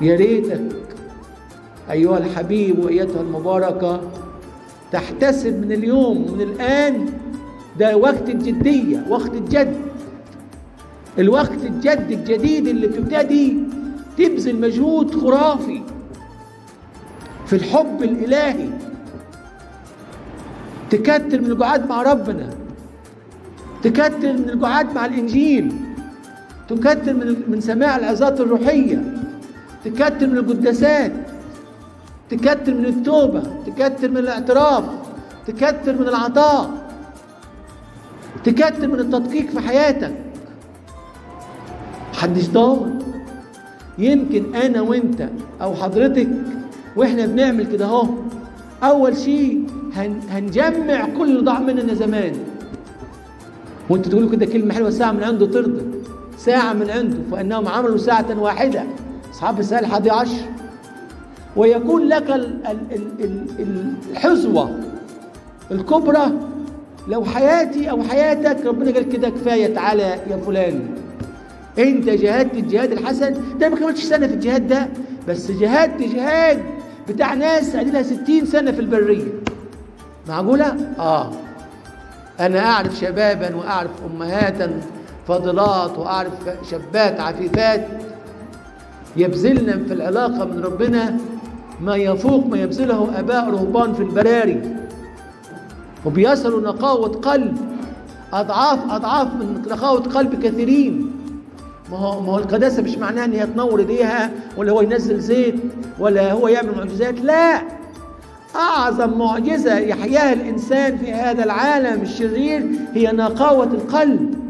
يا ريتك أيها الحبيب وأيتها المباركة تحتسب من اليوم ومن الآن، ده وقت الجدية، وقت الجد، الوقت الجد الجديد اللي بتبتدي تبذل مجهود خرافي في الحب الإلهي، تكتر من القعاد مع ربنا، تكتر من القعاد مع الإنجيل، تكتر من سماع العظات الروحية، تكتر من القداسات، تكتر من التوبة، تكتر من الاعتراف، تكتر من العطاء، تكتر من التدقيق في حياتك. محدش ضامن، يمكن أنا وأنت أو حضرتك وإحنا بنعمل كده أهو، أول شيء هنجمع كل اللي ضاع مننا زمان. وأنتوا تقولوا كده كلمة حلوة، ساعة من عنده ترضى، ساعة من عنده، فإنهم عملوا ساعة واحدة، أصحاب الساعة 11. ويكون لك الحظوة الكبرى لو حياتي أو حياتك ربنا قال كده كفاية، تعالى يا فلان أنت جاهدت الجهاد الحسن ده، ما كملتش سنة في الجهاد ده، بس جهاد بتاع ناس قاعدين لها 60 سنة في البرية. معقولة؟ أنا أعرف شبابا وأعرف أمهاتا فاضلات وأعرف شابات عفيفات يبذلن في العلاقة من ربنا ما يفوق ما يبذله آباء رهبان في البراري، وبيصلوا نقاوة قلب أضعاف من نقاوة قلب كثيرين. ما هو القداسة مش معناها ان هي تنور ايديها ولا هو ينزل زيت ولا هو يعمل معجزات، لا، اعظم معجزة يحياها الانسان في هذا العالم الشرير هي نقاوة القلب.